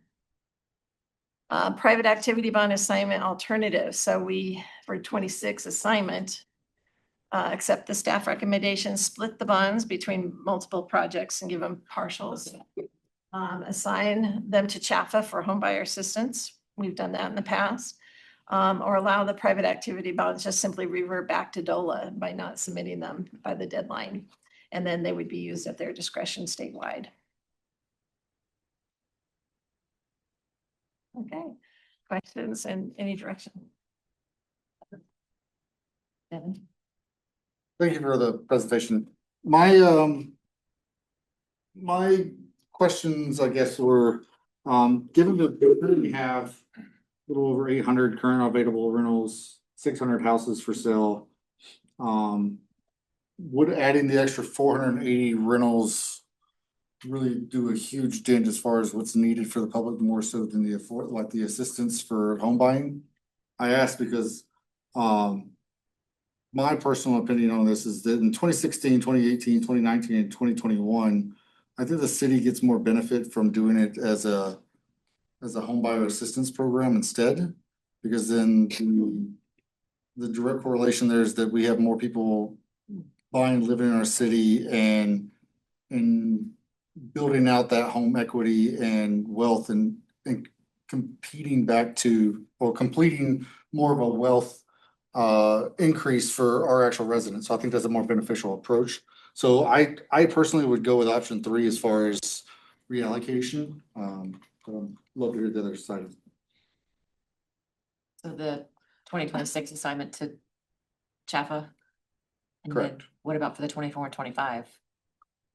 Private activity bond assignment alternative. So we, for 26 assignment, accept the staff recommendations, split the bonds between multiple projects and give them partials. Assign them to CHAFA for home buyer assistance. We've done that in the past. Or allow the private activity bonds just simply revert back to DOLA by not submitting them by the deadline. And then they would be used at their discretion statewide. Okay, questions in any direction? Devin? Thank you for the presentation. My questions, I guess, were Given that we currently have a little over 800 current available rentals, 600 houses for sale. Would adding the extra 480 rentals really do a huge dent as far as what's needed for the public, more so than the assistance for home buying? I ask because, my personal opinion on this is that in 2016, 2018, 2019, and 2021, I think the city gets more benefit from doing it as a home buyer assistance program instead, because then the direct correlation there is that we have more people buying, living in our city and building out that home equity and wealth and competing back to, or completing more of a wealth increase for our actual residents. So I think that's a more beneficial approach. So I personally would go with option 3 as far as reallocation. But I'd love to hear the other side. So the 2026 assignment to Chaffa? And then Correct. what about for the 24 and 25?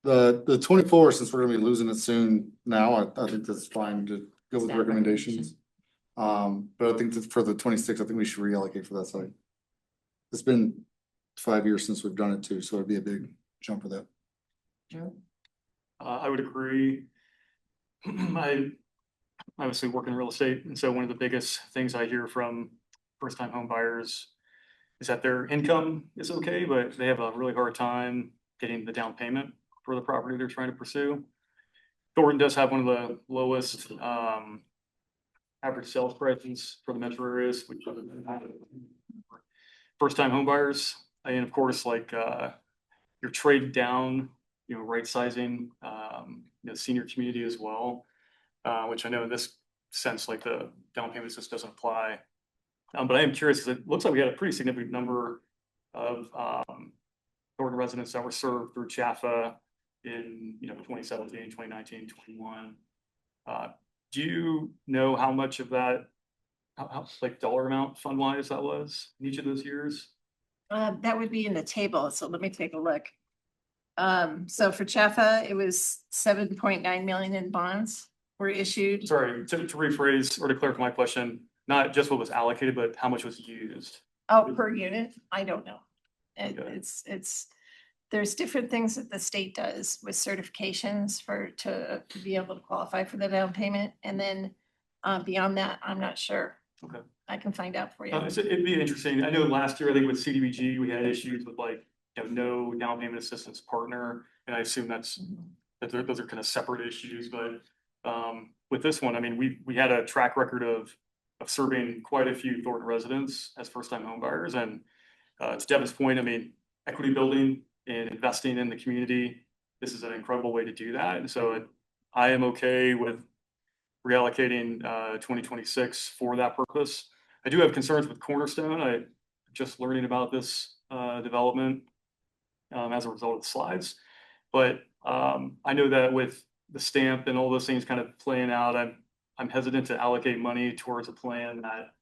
The 24, since we're gonna be losing it soon now, I think that's fine to go with Staff recommendations. But I think that for the 26, I think we should reallocate for that side. It's been 5 years since we've done it too, so it'd be a big jump for that. Joe? I would agree. I obviously work in real estate, and so one of the biggest things I hear from first-time home buyers is that their income is okay, but they have a really hard time getting the down payment for the property they're trying to pursue. Thornton does have one of the lowest average sales prices for the metro areas, which first-time home buyers, and of course, like your trade down, right sizing, senior community as well, which I know in this sense, like the down payment just doesn't apply. But I am curious, because it looks like we had a pretty significant number of Thornton residents that were served through Chaffa in 2017, 2019, 21. Do you know how much of that, how like dollar amount fund wise that was in each of those years? That would be in the table, so let me take a look. So for Chaffa, it was 7.9 million in bonds were issued. Sorry, to rephrase or to clarify my question, not just what was allocated, but how much was used? Oh, per unit? I don't know. Okay. There's different things that the state does with certifications to be able to qualify for the down payment. And then beyond that, I'm not sure. Okay. I can find out for you. It'd be interesting. I know last year, I think with CDBG, we had issues with like, no down payment assistance partner. And I assume that those are kind of separate issues, but with this one, I mean, we had a track record of serving quite a few Thornton residents as first-time home buyers. And to Devin's point, I mean, equity building and investing in the community, this is an incredible way to do that. And so I am okay with reallocating 2026 for that purpose. I do have concerns with Cornerstone. I'm just learning about this development as a result of the slides. But I know that with the stamp and all those things kind of playing out, I'm hesitant to allocate money towards a plan that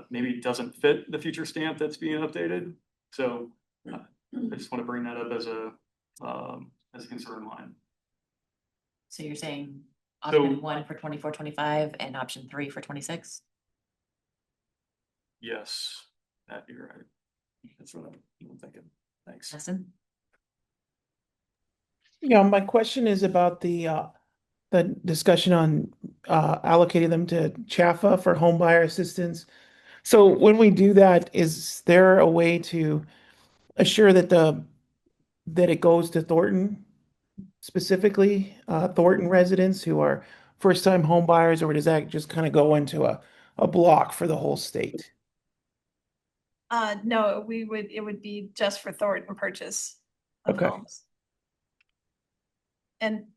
maybe doesn't fit the future stamp that's being updated. So I just want to bring that up as a concern of mine. So you're saying So- option 1 for 24, 25 and option 3 for 26? Yes, that you're right. That's what I'm thinking. Thanks. Justin? Yeah, my question is about the discussion on allocating them to Chaffa for home buyer assistance. So when we do that, is there a way to assure that it goes to Thornton specifically, Thornton residents who are first-time home buyers, or does that just kind of go into a block for the whole state? No, it would be just for Thornton purchase of Okay. homes. And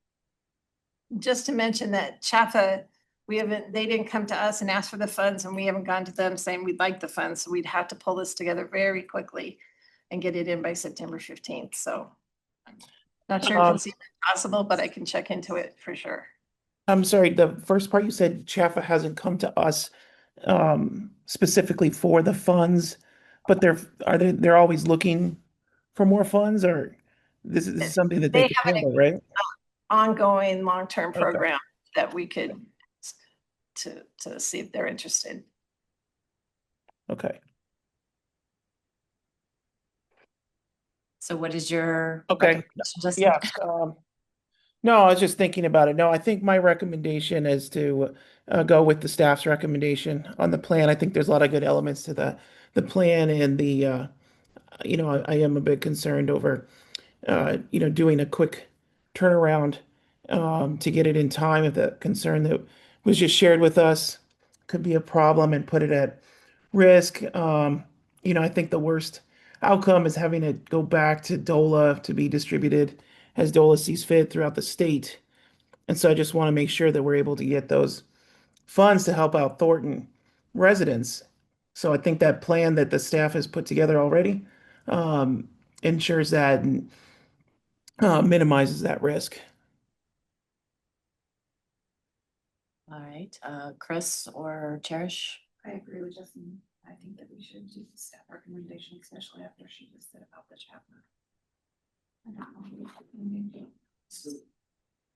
just to mention that Chaffa, they didn't come to us and ask for the funds, and we haven't gone to them saying we'd like the funds. So we'd have to pull this together very quickly and get it in by September 15th. So not sure if it's even possible, but I can check into it for sure. I'm sorry, the first part you said Chaffa hasn't come to us specifically for the funds, but they're always looking for more funds, or this is something that they They can have an handle, right? ongoing long-term Okay. program that we could to see if they're interested. Okay. So what is your? Okay. recommendation, Justin? Yes. No, I was just thinking about it. No, I think my recommendation is to go with the staff's recommendation on the plan. I think there's a lot of good elements to the plan and the I am a bit concerned over doing a quick turnaround to get it in time. If the concern that was just shared with us could be a problem and put it at risk. I think the worst outcome is having it go back to DOLA to be distributed as DOLA sees fit throughout the state. And so I just want to make sure that we're able to get those funds to help out Thornton residents. So I think that plan that the staff has put together already ensures that and minimizes that risk. All right, Chris or Cherish? I agree with Justin. I think that we should do the staff recommendation, especially after she just said about the chapter. I don't know if we can do. So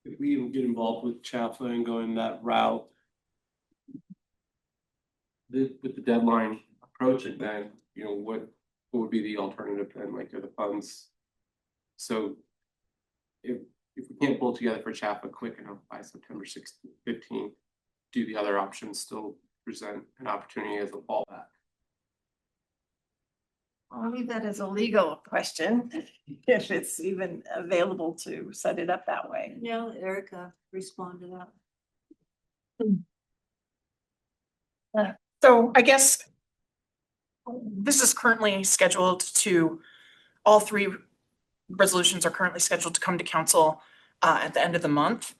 if we get involved with CHAFA and going that route, with the deadline approaching, then, what would be the alternative then, like, are the funds? So if we can't pull together for CHAFA quick enough by September 16th, 15th, do the other options still present an opportunity as a fallback? I'll leave that as a legal question, if it's even available to set it up that way. Yeah, Erica, respond to that. So I guess this is currently scheduled to, all three resolutions are currently scheduled to come to council at the end of the month.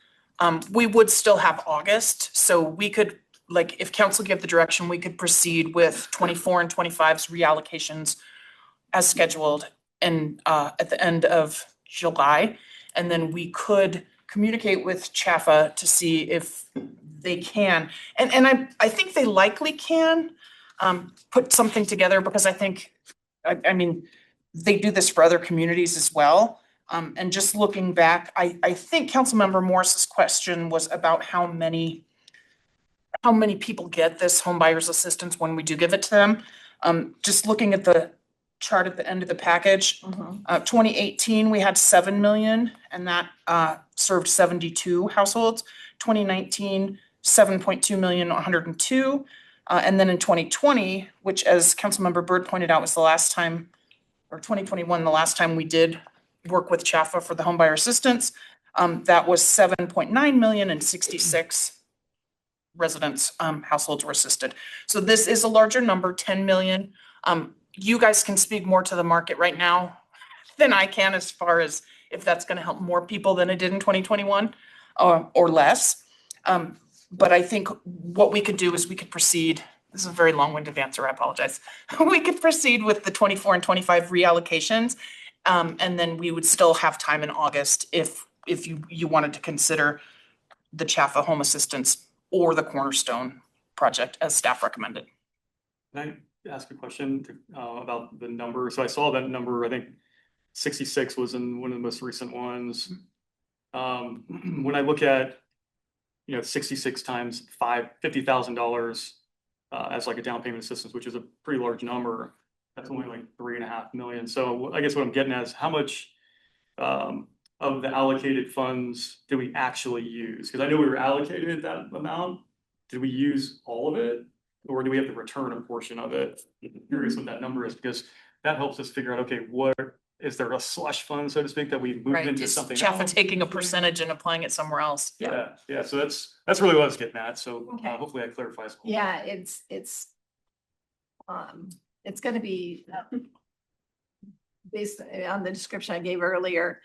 We would still have August, so we could, like, if council give the direction, we could proceed with 24 and 25's reallocations as scheduled and at the end of July. And then we could communicate with CHAFA to see if they can. And I think they likely can put something together, because I think, I mean, they do this for other communities as well. And just looking back, I think Councilmember Morris's question was about how many people get this home buyers assistance when we do give it to them. Just looking at the chart at the end of the package, 2018, we had 7 million, and that served 72 households. 2019, 7.2 million, 102. And then in 2020, which, as Councilmember Byrd pointed out, was the last time, or 2021, the last time we did work with CHAFA for the homebuyer assistance, that was 7.9 million and 66 residents, households were assisted. So this is a larger number, 10 million. You guys can speak more to the market right now than I can, as far as if that's going to help more people than it did in 2021 or less. But I think what we could do is we could proceed. This is a very long-winded answer, I apologize. We could proceed with the 24 and 25 reallocations. And then we would still have time in August if you wanted to consider the CHAFA home assistance or the Cornerstone project as staff recommended. Can I ask a question about the number? So I saw that number, I think 66 was in one of the most recent ones. When I look at, 66 times $50,000 as like a down payment assistance, which is a pretty large number, that's only like 3.5 million. So I guess what I'm getting at is how much of the allocated funds did we actually use? Because I know we were allocated that amount. Did we use all of it? Or do we have to return a portion of it? I'm curious what that number is, because that helps us figure out, okay, what is there a slush fund, so to speak, that we moved Right, into is something CHAFA else? taking a percentage and applying it somewhere else? Yeah. So that's really what I was getting at. So Okay. hopefully that clarifies. Yeah, it's gonna be based on the description I gave earlier.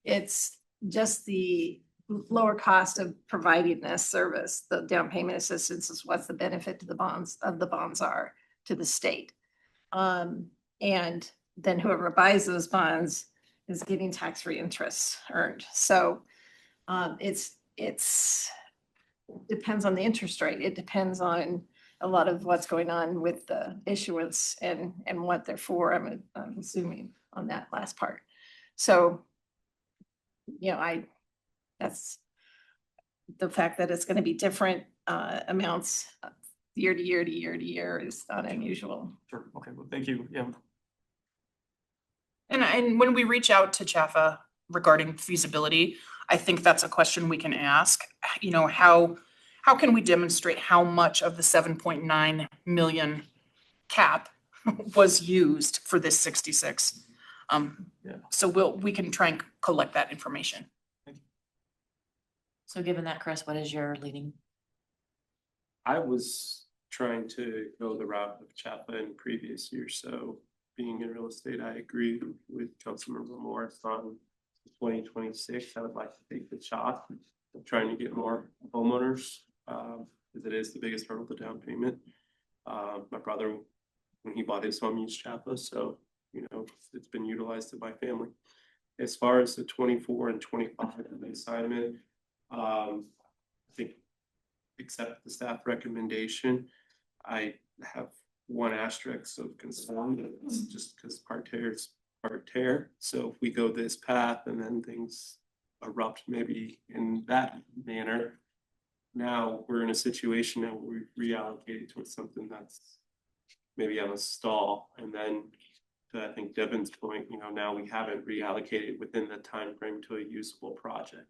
It's just the lower cost of providing this service. The down payment assistance is what's the benefit to the bonds are to the state. And then whoever buys those bonds is getting tax-free interest earned. So it's depends on the interest rate. It depends on a lot of what's going on with the issuance and what they're for. I'm assuming on that last part. So, the fact that it's gonna be different amounts year to year to year to year is not unusual. Sure, okay, well, thank you, yeah. And when we reach out to Jaffa regarding feasibility, I think that's a question we can ask. You know, how can we demonstrate how much of the 7.9 million cap was used for this 66? Yeah. So we can try and collect that information. So given that, Chris, what is your leading? I was trying to go the route of Chapa in previous years, so being in real estate, I agree with Councilmember Morris on 2026. I would like to take the shot of trying to get more homeowners, because it is the biggest hurdle to down payment. My brother, when he bought his home, used Chapa, so you know it's been utilized in my family. As far as the 24 and 25 assignment, I think accept the staff recommendation. I have one asterisk of concern, it's just because parterre is parterre. So if we go this path and then things erupt maybe in that manner, now we're in a situation that we reallocate towards something that's maybe on a stall. And then to, I think Devin's point, you know, now we haven't reallocated within the time frame to a usable project.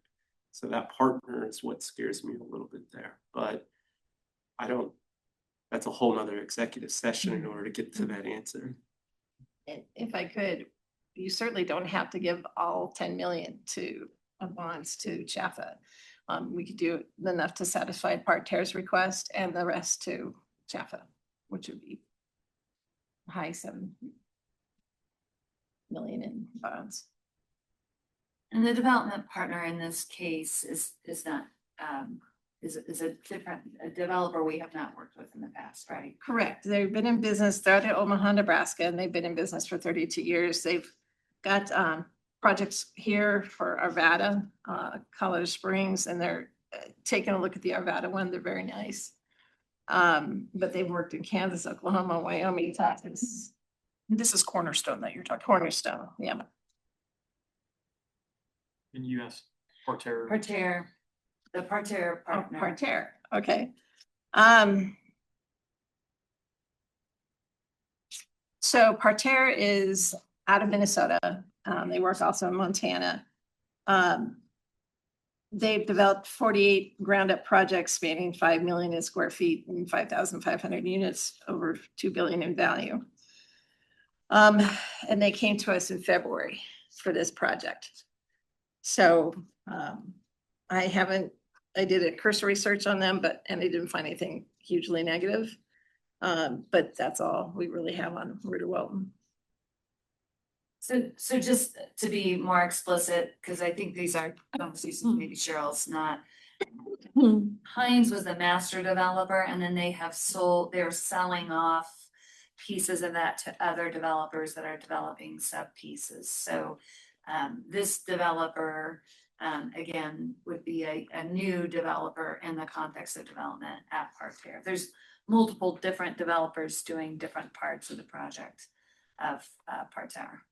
So that partner is what scares me a little bit there, but that's a whole nother executive session in order to get to that answer. And if I could, you certainly don't have to give all 10 million to bonds to Jaffa. We could do enough to satisfy Parterre's request and the rest to Jaffa, which would be high 7 million in bonds. And the development partner in this case is not, is a different, a developer we have not worked with in the past, right? Correct. They've been in business, they're out of Omaha, Nebraska, and they've been in business for 32 years. They've got projects here for Arvada, Colorado Springs, and they're taking a look at the Arvada one. They're very nice. But they've worked in Kansas, Oklahoma, Wyoming, Texas. This is Cornerstone that you're talking about. Cornerstone, yeah. In US, parterre. Parterre, the Parterre Oh, partner. Parterre, okay. So Parterre is out of Minnesota. They work also in Montana. They've developed 48 ground up projects spanning 5 million square feet and 5,500 units, over 2 billion in value. And they came to us in February for this project. So I did a cursory search on them, and I didn't find anything hugely negative. But that's all we really have on Ruta Welton. So just to be more explicit, because I think these are conversations maybe Cheryl's not. Hines was the master developer, and then they're selling off pieces of that to other developers that are developing sub pieces. So this developer, again, would be a new developer in the context of development at Parterre. There's multiple different developers doing different parts of the project of Parterre.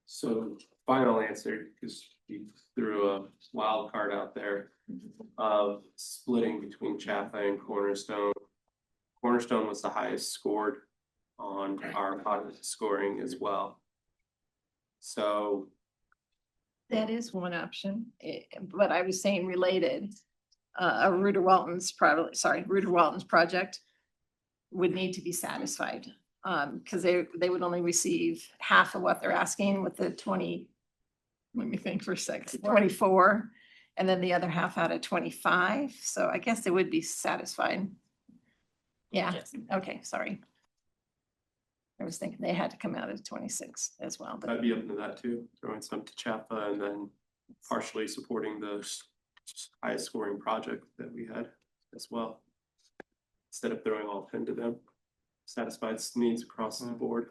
So final answer, because you threw a wild card out there of splitting between Chaffa and Cornerstone. Cornerstone was the highest scored on our audit scoring as well. So That is one option, but I was saying related, Ruta Welton's project would need to be satisfied. Because they would only receive half of what they're asking with the 20, let me think for a second, 24, and then the other half out of 25. So I guess they would be satisfied. Yeah, Yes. okay, sorry. I was thinking they had to come out of 26 as well, I'd but be open to that too, throwing some to Chaffa and then partially supporting the highest scoring project that we had as well. Instead of throwing all 10 to them, satisfied needs across the board.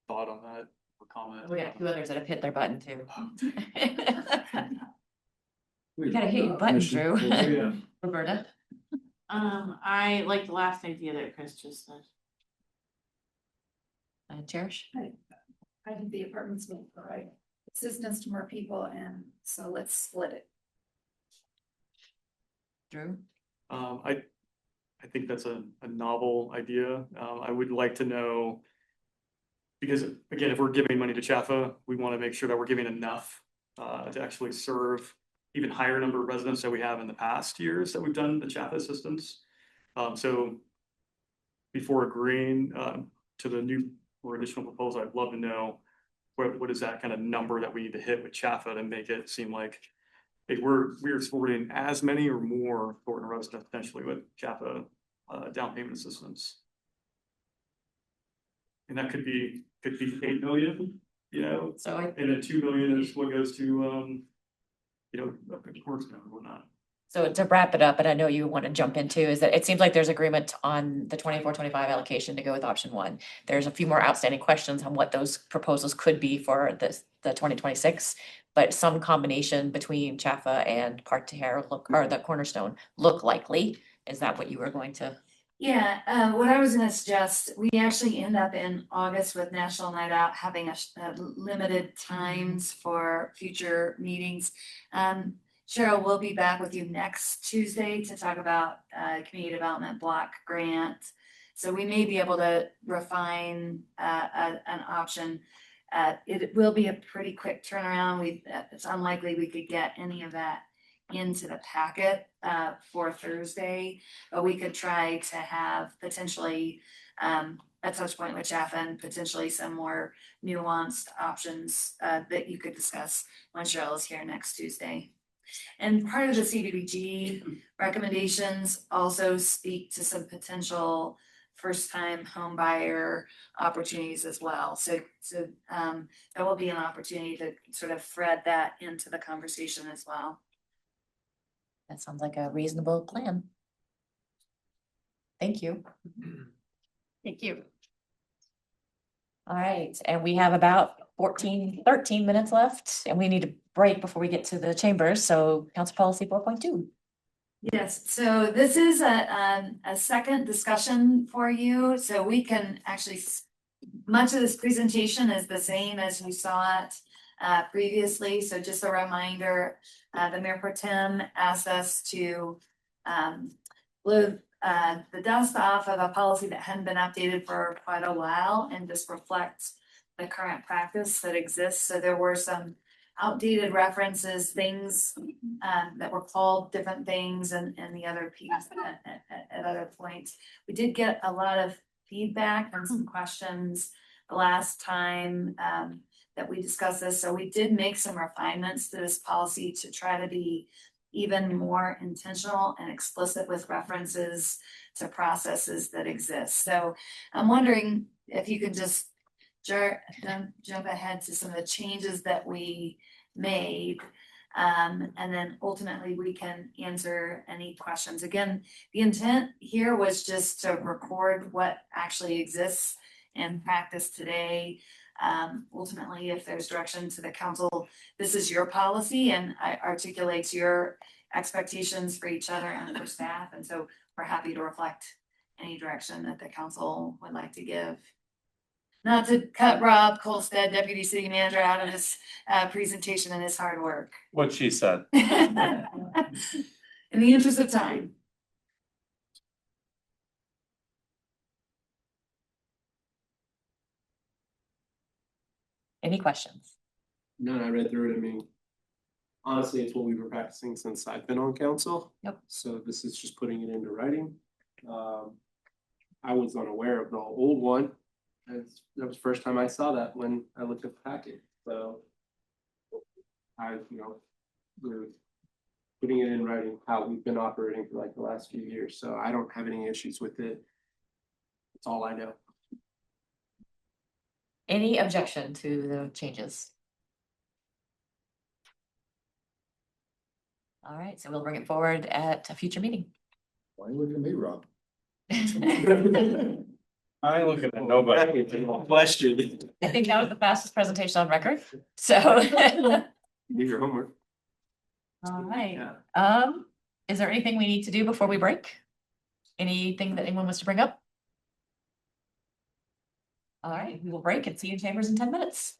Thought on that, or comment? We got 2 others that have hit their button too. You gotta hit your button, Drew. Yeah. Roberta. I like the last idea that Chris just said. Cherish. I think the apartments make the right assistance to more people, and so let's split it. Drew? I think that's a novel idea. I would like to know. Because again, if we're giving money to Chaffa, we want to make sure that we're giving enough to actually serve even higher number of residents that we have in the past years that we've done the Chaffa assistance. So before agreeing to the new or additional proposal, I'd love to know what is that kind of number that we need to hit with Chaffa to make it seem like hey, we're supporting as many or more Thornton residents potentially with Chaffa down payment assistance. And that could be 8 million, you know, So and then 2 million is what goes to, you know, of course, and whatnot. So to wrap it up, and I know you want to jump into, is that it seems like there's agreement on the 24-25 allocation to go with option one. There's a few more outstanding questions on what those proposals could be for the 2026, but some combination between Chaffa and Parterre or the Cornerstone look likely. Is that what you were going to? Yeah, what I was gonna suggest, we actually end up in August with National Night Out, having a limited times for future meetings. Cheryl will be back with you next Tuesday to talk about community development block grant. So we may be able to refine an option. It will be a pretty quick turnaround. It's unlikely we could get any of that into the packet for Thursday, but we could try to have potentially a touch point with Chaffa and potentially some more nuanced options that you could discuss when Cheryl is here next Tuesday. And part of the CDBG recommendations also speak to some potential first-time home buyer opportunities as well. So there will be an opportunity to sort of thread that into the conversation as well. That sounds like a reasonable plan. Thank you. Thank you. All right, and we have about 13 minutes left, and we need to break before we get to the chambers. So Council Policy 4.2. Yes, so this is a second discussion for you, so we can actually, much of this presentation is the same as you saw it previously. So just a reminder, the Mayor Pro Tem asked us to blow the dust off of a policy that hadn't been updated for quite a while and just reflect the current practice that exists. So there were some outdated references, things that were called different things and the other piece at other points. We did get a lot of feedback and some questions the last time that we discussed this. So we did make some refinements to this policy to try to be even more intentional and explicit with references to processes that exist. So I'm wondering if you could just jump ahead to some of the changes that we made. And then ultimately we can answer any questions. Again, the intent here was just to record what actually exists in practice today. Ultimately, if there's direction to the council, this is your policy and articulates your expectations for each other and for staff. And so we're happy to reflect any direction that the council would like to give. Not to cut Rob Colstead, Deputy City Manager, out of his presentation and his hard work. What she said. In the interest of time. Any questions? No, I read through it. I mean, honestly, it's what we were practicing since I've been on council. Yep. So this is just putting it into writing. I was unaware of the old one. That was the first time I saw that when I looked at the packet. So we're putting it in writing how we've been operating for like the last few years. So I don't have any issues with it. That's all I know. Any objection to the changes? All right, so we'll bring it forward at a future meeting. Why are you looking at me, Rob? I ain't looking at nobody. Question. I think that was the fastest presentation on record, so. Do your homework. All right, Yeah. is there anything we need to do before we break? Anything that anyone wants to bring up? All right, we will break and see you in chambers in 10 minutes.